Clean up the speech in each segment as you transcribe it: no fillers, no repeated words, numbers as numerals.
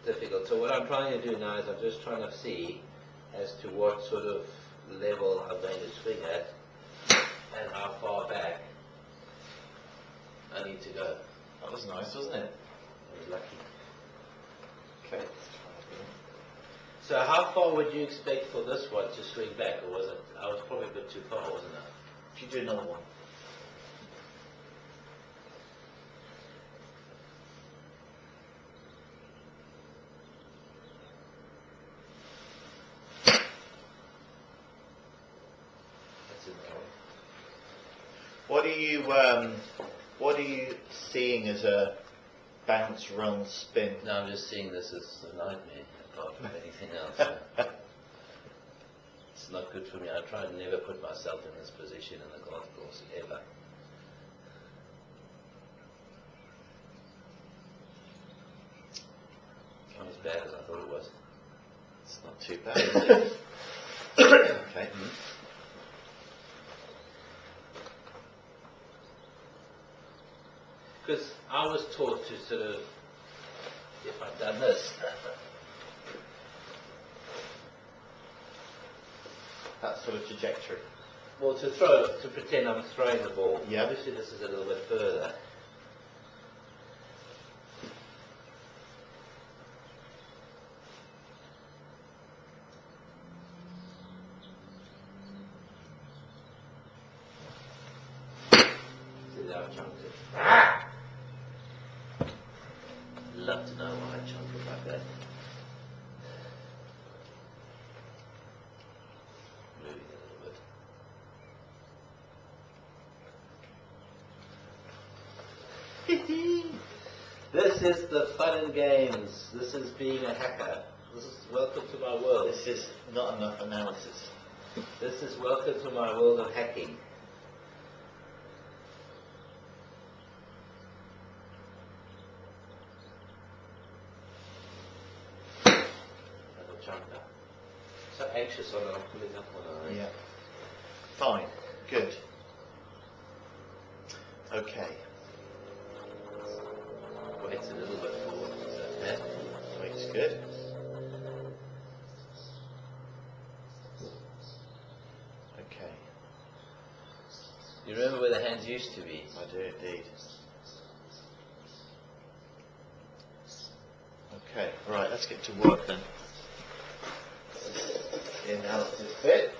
difficult. So what I'm trying to do now is I'm just trying to see as to what sort of level I'm going to swing at and how far back I need to go. That was nice, wasn't it? I was lucky. Okay. So how far would you expect for this one to swing back, or was it? I was probably a bit too far, wasn't I? If you do another one. That's in there. What are you seeing as a bounce, run, spin? No, I'm just seeing this as a nightmare, apart from anything else. It's not good for me. I try and never put myself in this position in the golf course, ever. It's not as bad as I thought it was. It's not too bad, is it? Okay. Because I was taught to sort of, if I'd done this, That sort of trajectory. well, to pretend I'm throwing the ball. Yeah. Obviously this is a little bit further. See how I chunked it. Love to know why I chunked it like that. Moving a little bit. This is the fun and games. This is being a hacker. This is welcome to my world. This is not enough analysis. This is welcome to my world of hacking. Another chunker. So anxious on it, I'm pulling up on it. Yeah. Fine. Good. Okay. Weight's a little bit forward. Is that bad? Weight's good. Okay. You remember where the hands used to be? I do indeed. Okay. Right. Let's get to work then. The analysis bit.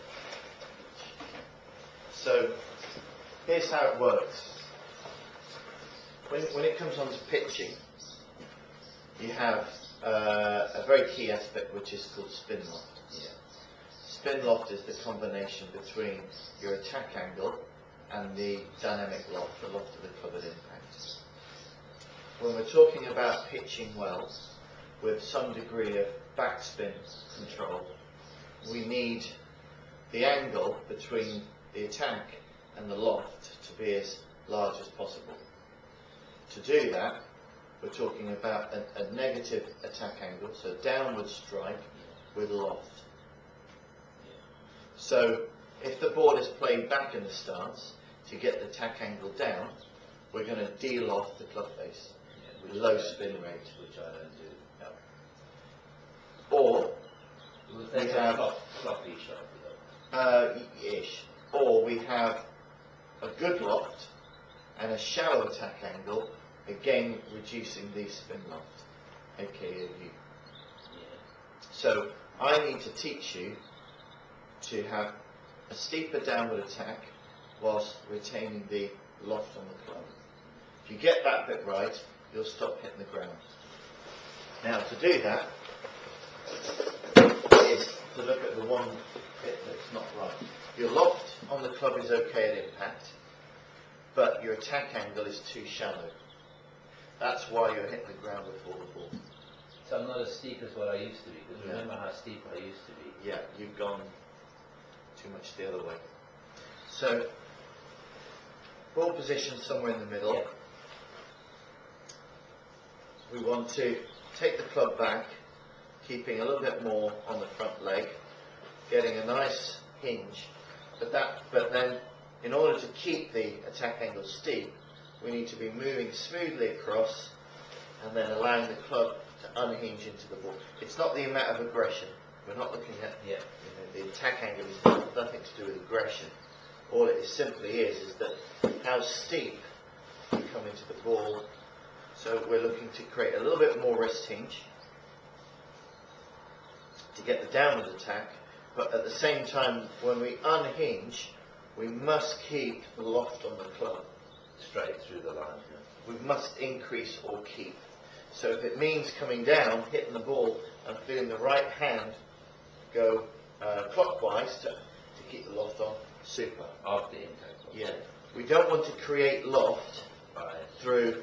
So here's how it works. When it comes on to pitching, you have a very key aspect which is called spin loft. Yeah. Spin loft is the combination between your attack angle and the dynamic loft, the loft of the club at impact. When we're talking about pitching well, with some degree of backspin control, we need the angle between the attack and the loft to be as large as possible. To do that, we're talking about a negative attack angle, so downward strike with loft. So if the ball is played back in the stance, to get the attack angle down, we're going to de-loft the club face with low spin rate. Which I don't do. Or We have floppy shot. ish. Or we have a good loft and a shallow attack angle, again reducing the spin loft, aka U. Yeah. So I need to teach you to have a steeper downward attack whilst retaining the loft on the club. If you get that bit right, you'll stop hitting the ground. Now to do that is to look at the one bit that's not right. Your loft on the club is okay at impact, but your attack angle is too shallow. That's why you're hitting the ground before the ball. So I'm not as steep as what I used to be, because Yeah. remember how steep I used to be. Yeah, you've gone too much the other way. So, ball position somewhere in the middle. Yeah. We want to take the club back, keeping a little bit more on the front leg, getting a nice hinge. But then, in order to keep the attack angle steep, we need to be moving smoothly across and then allowing the club to unhinge into the ball. It's not the amount of aggression. We're not looking at the attack angle. It's nothing to do with aggression. All it simply is that how steep you come into the ball. So we're looking to create a little bit more wrist hinge to get the downward attack, but at the same time, when we unhinge, we must keep the loft on the club Straight through the line. we must increase or keep. So if it means coming down, hitting the ball, and feeling the right hand go clockwise to keep the loft on, super. After impact. Yeah. We don't want to create loft By through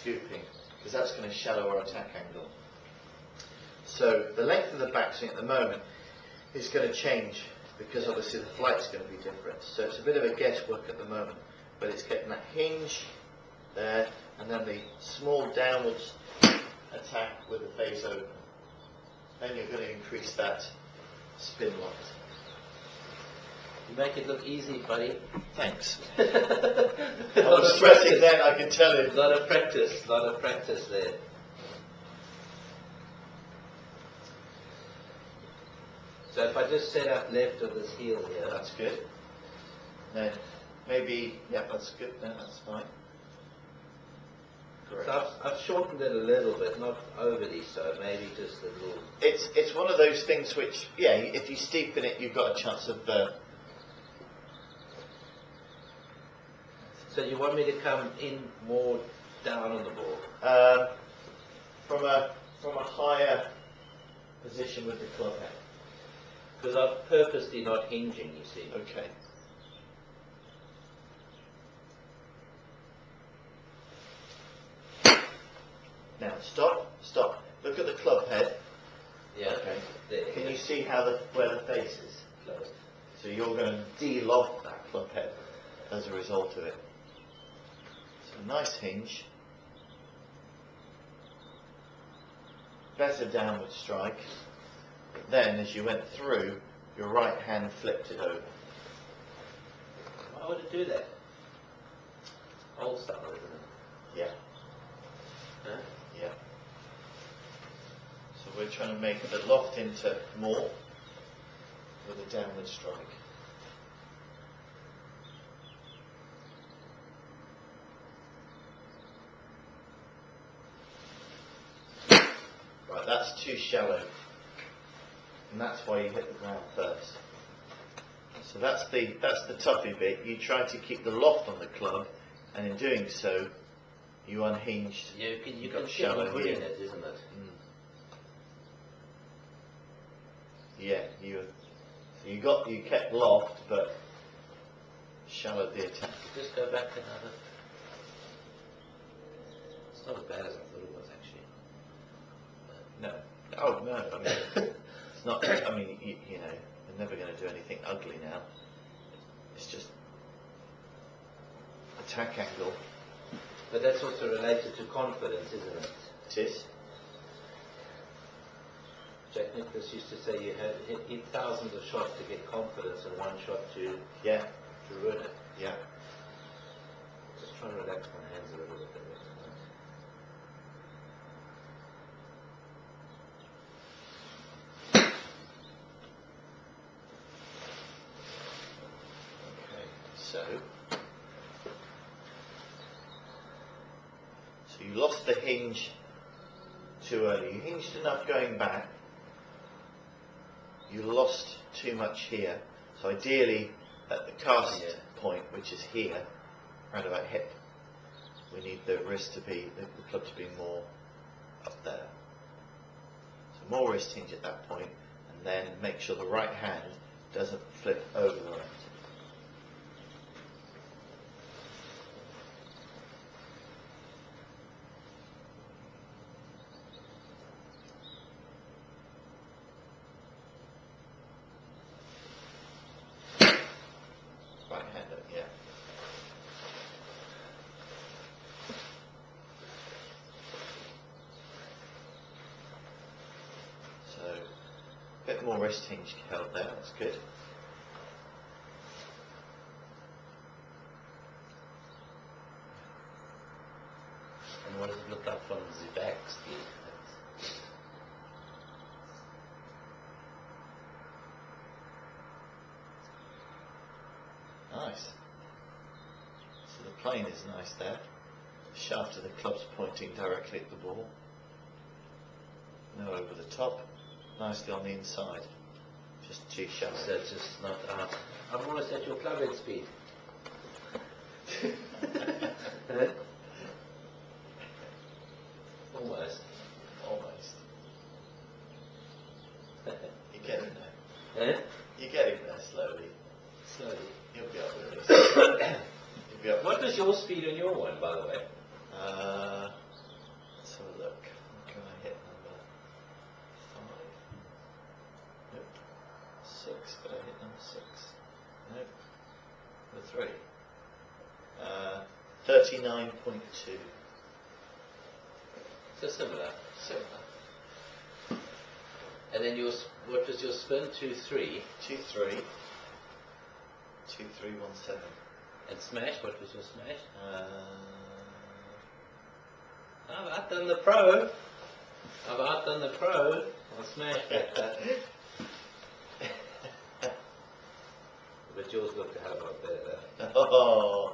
scooping. because that's going to shallow our attack angle. So the length of the backswing at the moment is going to change because obviously the flight's going to be different. So it's a bit of a guesswork at the moment, but it's getting that hinge there and then the small downwards attack with the face open. Then you're going to increase that spin loft. You make it look easy, buddy. Thanks. I I was stressing that, I can tell you. A lot of practice there. So if I just set up left of this heel here, That's good. Then maybe, yeah, that's good. No, that's fine. Correct. so I've shortened it a little bit, not overly so, maybe just a little. It's one of those things which, yeah, if you steepen it, you've got a chance of. So you want me to come in more down on the ball? From a higher position with the club head. Because I'm purposely not hinging, you see. Okay. Now stop. Look at the club head. Yeah. Okay. There, Can yeah. you see where the face is? Closed. So you're going to de-loft that club head as a result of it. So nice hinge. Better downward strike. But then as you went through, your right hand flipped it over. Why would it do that? Old style, isn't it? Yeah. Huh? Yeah. So we're trying to make the loft into more with a downward strike. Right, that's too shallow. And that's why you hit the ground first. So that's the toughie bit. You try to keep the loft on the club, and in doing so, you unhinged. You got can shallow shallow here. in it, isn't it? Yeah, you kept loft, but shallowed the attack. Just go back another. It's not as bad as I thought it was, actually. No. Oh no. I mean, it's not. I mean, you know, you're never going to do anything ugly now. It's just attack angle. But that's also related to confidence, isn't it? It is. Jack Nicklaus used to say you had hit thousands of shots to get confidence and one shot to Yeah. ruin it. Yeah. Just trying to relax my hands a little bit. Okay. So you lost the hinge too early. You hinged enough going back. You lost too much here. So ideally, at the cast point, which is here, around about hip, we need the wrist to be, the club to be more up there. So more wrist hinge at that point, and then make sure the right hand doesn't flip over the left. Right hand up, yeah. So, a bit more wrist hinge held there, that's good. And what does it look like from the back, Steve? plane is nice there. The shaft of the club's pointing directly at the ball. No over the top. Nicely on the inside. Just too shallow. So it's just not out. I'm almost at your club head speed. Almost. Almost. You're getting there. You're getting there slowly. Slowly. You'll be up with this. You'll be up. What was your speed on your one, by the way? Let's have a look. Can I hit number 5? Nope. 6. Could I hit number 6? Nope. Number 3. 39.2. So similar. Similar. And then what was your spin? 2-3. 2-3. 2-3-1-7. And smash, what was your smash? I've outdone the pro. I'll smash that. But yours looked a hell of a lot better. Oh.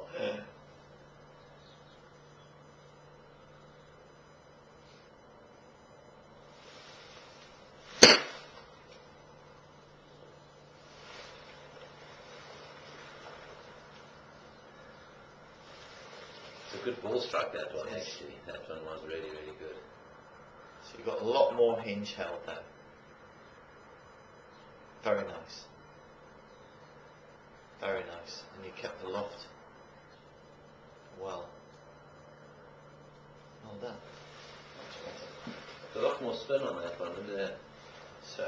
It's a good ball strike, that one, actually. That one was really, really good. So you've got a lot more hinge held there. Very nice. Very nice. And you kept the loft well. Well done. Much better. A lot more spin on that one, isn't there? So,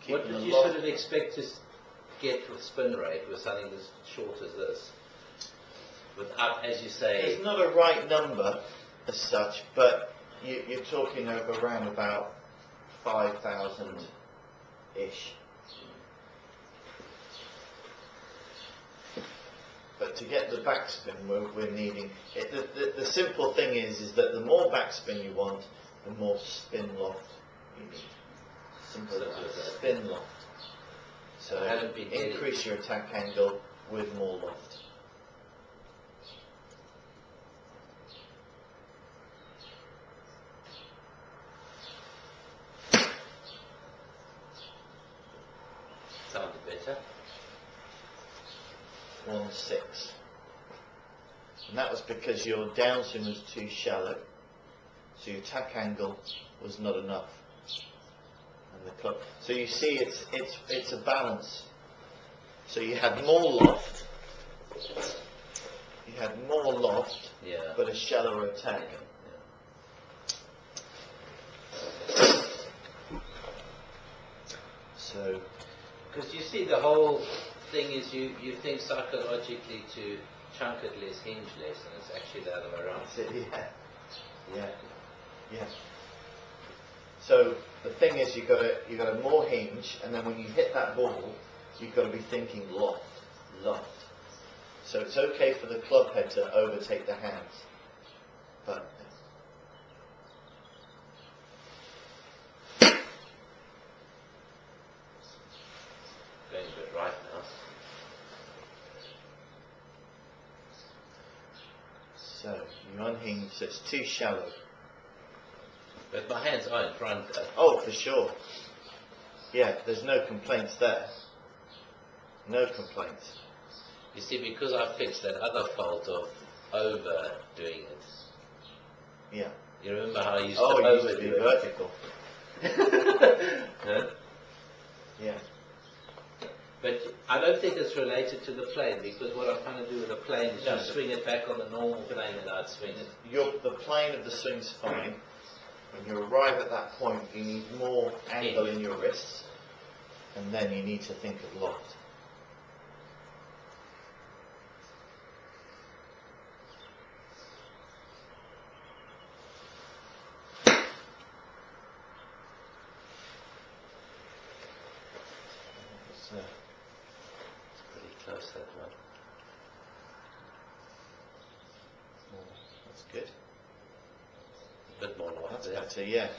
What keeping did the you loft. sort of expect to get with spin rate with something as short as this? Without, as you say... There's not a right number as such, but you're talking over around about 5,000-ish. But to get the backspin, we're needing... The simple thing is that the more backspin you want, the more spin loft you need. Simple as that. Spin loft. So increase your attack angle with more loft. Sounded better. 1-6. And that was because your downswing was too shallow, so your attack angle was not enough. And the club. So you see, it's a balance. So you had more loft. You had more loft, Yeah. but a shallower attack. Yeah. So. Because you see, the whole thing is you think psychologically to chunk it less, hinge less, and it's actually the other way around. Yeah. So the thing is, you got a more hinge, and then when you hit that ball, you've got to be thinking loft. So it's okay for the club head to overtake the hands, but Going a bit right now. so you unhinge, so it's too shallow. But my hands are in front though. Oh, for sure. Yeah, there's no complaints there. No complaints. You see, because I fixed that other fault of overdoing it. Yeah. You remember how I used Oh, to it used to be overdo vertical. Huh? Yeah. But I don't think it's related to the plane, because what I'm trying to do with the plane is No. just swing it back on the normal plane that I'd swing it. The plane of the swing's fine. When you arrive at that point, you need more angle in your wrists, and then you need to think of loft. So, It's pretty close, that one. that's good. A bit more loft That's there. better, yeah.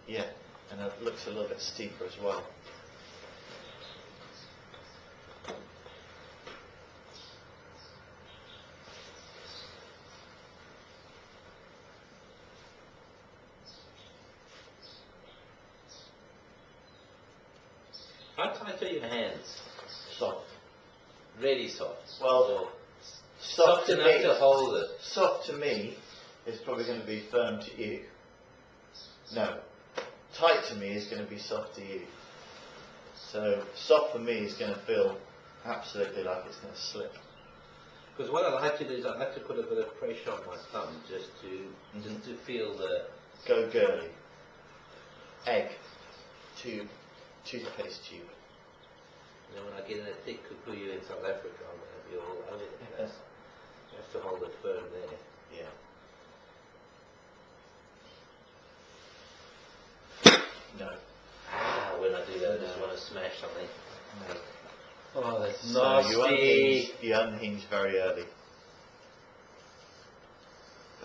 Yeah, and it looks a little bit steeper as well. How tight are your hands? Soft. Really soft? Well, Or soft to enough me. to hold it? Soft to me is probably going to be firm to you. No. Tight to me is going to be soft to you. So soft for me is going to feel absolutely like it's going to slip. Because what I like to do is I like to put a bit of pressure on my thumb just to feel the... Go girly. Egg. Tube. Toothpaste tube. You know, when I get in a thick kukuyu in South Africa, I'm going to be all over the place. You have to hold it firm there. Yeah. No. When I do that, I just want to smash something. No. Oh, that's So nasty. you unhinge very early.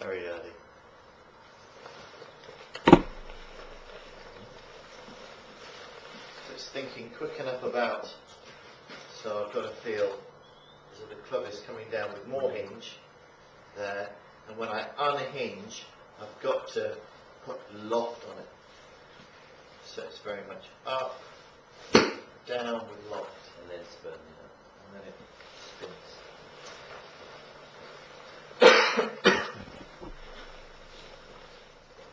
Very early. So it's thinking quick enough about, so I've got to feel as if the club is coming down with more hinge there, and when I unhinge, I've got to put loft on it. So it's very much up, down with loft. And then spin, And then it spins.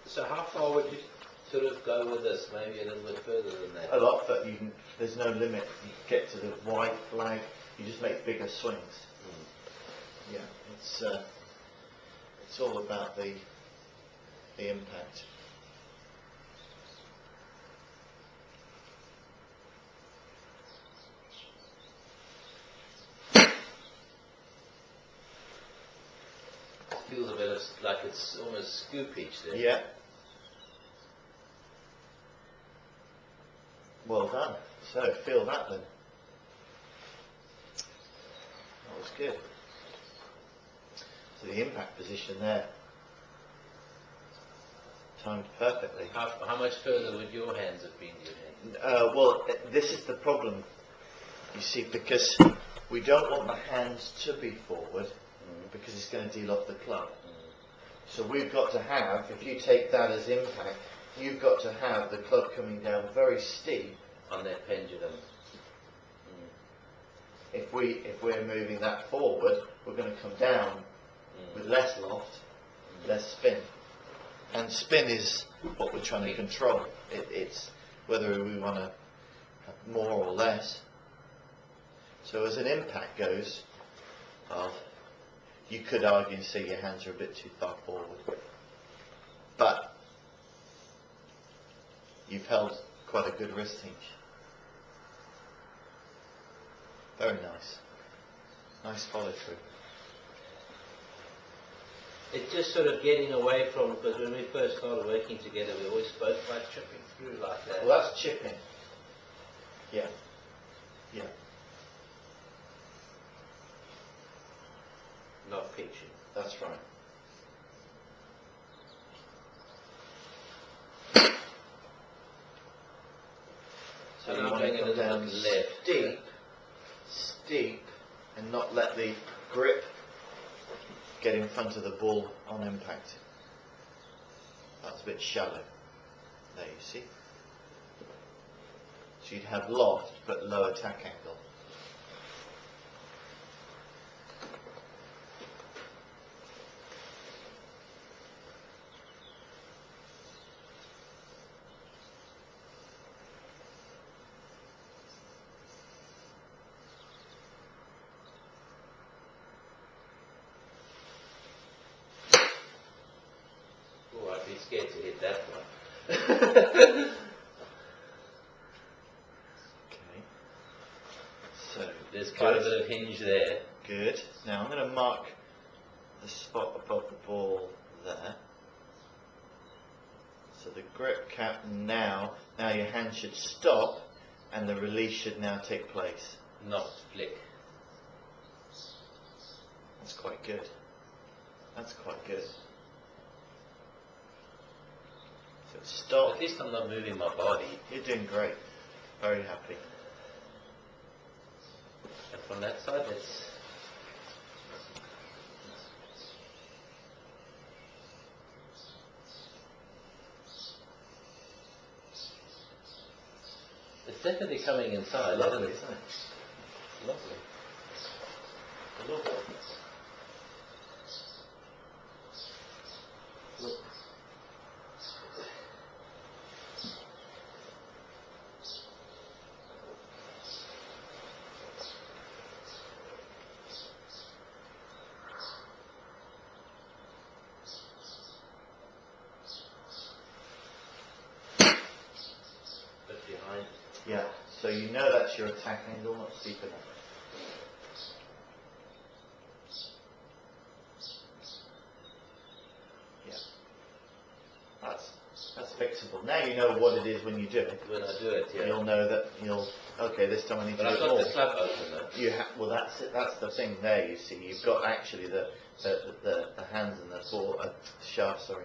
So how far would you sort of go with this? Maybe a little bit further than that? A lot, but there's no limit. You get to the white flag, you just make bigger swings. Yeah, it's all about the impact. Feels a bit like it's almost scoopage there. Yeah. Well done. So feel that then. That was good. So the impact position there timed perfectly. How much further would your hands have been, do you think? Well, this is the problem, you see, because we don't want the hands to be forward because it's going to deal off the club. So we've got to have, if you take that as impact, you've got to have the club coming down very steep on that pendulum. If we're moving that forward, we're going to come down with less loft, less spin. And spin is what we're trying to control. It's whether we want to have more or less. So as an impact goes, you could argue and say your hands are a bit too far forward. But you've held quite a good wrist hinge. Very nice. Nice follow through. It's just sort of getting away from, because when we first started working together, we always spoke about chipping through like that. Well, that's chipping. Yeah. Yeah. Not pitching. That's right. So you want to come down steep, and not let the grip get in front of the ball on impact. That's a bit shallow. There, you see. So you'd have loft but low attack angle. Oh, I'd be scared to hit that one. Okay. So there's quite a bit of hinge there. Good. Now I'm going to mark the spot above the ball there. So the grip cap now your hand should stop and the release should now take place. Not flick. That's quite good. That's quite good. So stop. At least I'm not moving my body. You're doing great. Very happy. And from that side, it's It's definitely coming inside, Lovely, isn't it? isn't it? Lovely. Look. Look. But behind. Yeah. So you know that's your attack angle, not steep enough. Yeah. That's fixable. Now you know what it is when you do it. When I do it, yeah. You'll know that okay, this time I need But to I've do it got more. the club open though. Well, that's it. That's the thing there. You see, you've got actually the hands and the ball, shaft, sorry,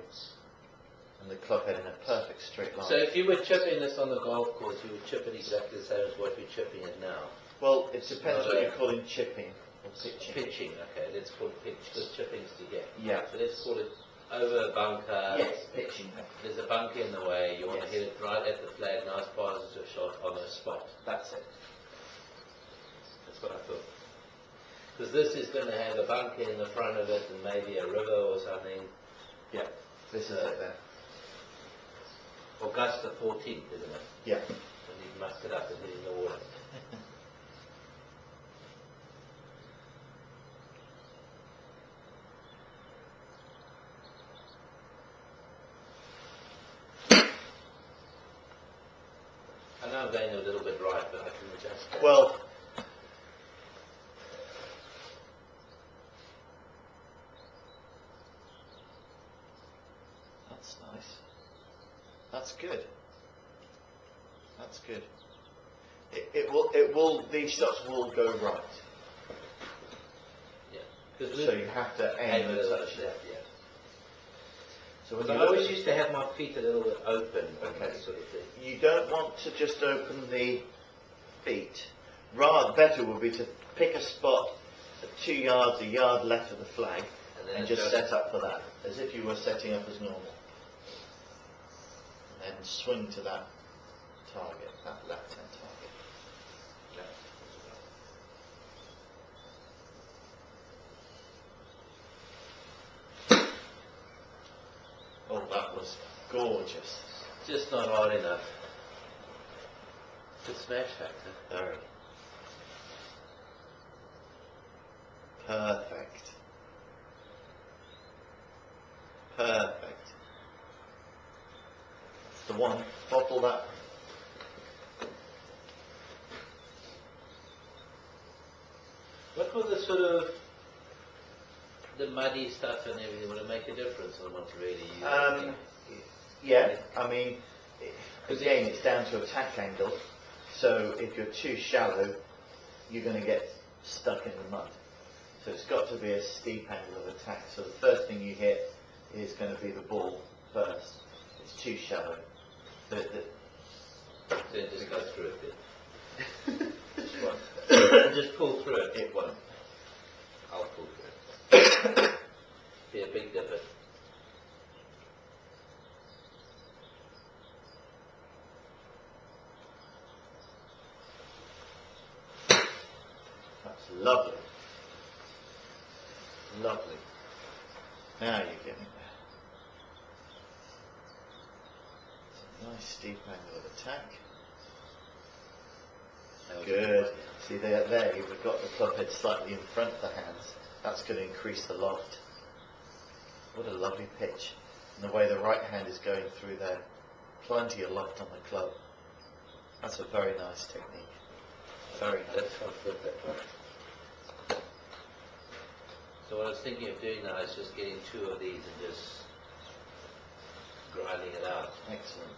and the club head in a perfect straight line. So if you were chipping this on the golf course, you would chip it exactly the same as what we're chipping it now. Well, it depends what you're calling chipping or pitching. Pitching, okay, let's call it pitch, because chipping's to get. Yeah. So let's call it over a bunker. Yes, pitching. There's a bunker in the way, you want to Yes. hit it right at the flag, nice positive shot on the spot. That's it. That's what I thought. Because this is going to have a bunker in the front of it and maybe a river or something. Yeah. This is it then. Augusta 14th, isn't it? Yeah. And you've mucked it up and hit in the water. I know I'm going a little bit right, but I can adjust that. Well, that's nice. That's good. That's good. These shots will go right. Yeah. So you have to aim and touch it. Yeah. So when So you I look always at- used to have my feet a little bit open, Okay. sort of thing. you don't want to just open the feet. Better would be to pick a spot at 2 yards, a yard left of the flag, and just set up for that, as if you were setting up as normal. And then swing to that target, that left-hand target. Yeah. Oh, that was gorgeous. Just not hard enough. Good smash factor. Very. Perfect. Perfect. That's the one. Bottle that. What was the sort of the muddy stuff and everything? Would it make a difference or not really? Yeah, I mean, again, it's down to attack angle. So if you're too shallow, you're going to get stuck in the mud. So it's got to be a steep angle of attack. So the first thing you hit is going to be the ball first. It's too shallow. So Then just go through it then. Just pull through it. it won't. I'll pull through it. Be a big dipper. That's lovely. Lovely. Now you're getting there. It's a nice steep angle of attack. Good. See there you've got the club head slightly in front of the hands. That's going to increase the loft. What a lovely pitch. And the way the right hand is going through there. Plenty of loft on the club. That's a very nice technique. Very nice. Let's try and flip that one. So what I was thinking of doing now is just getting 2 of these and just grinding it out. Excellent.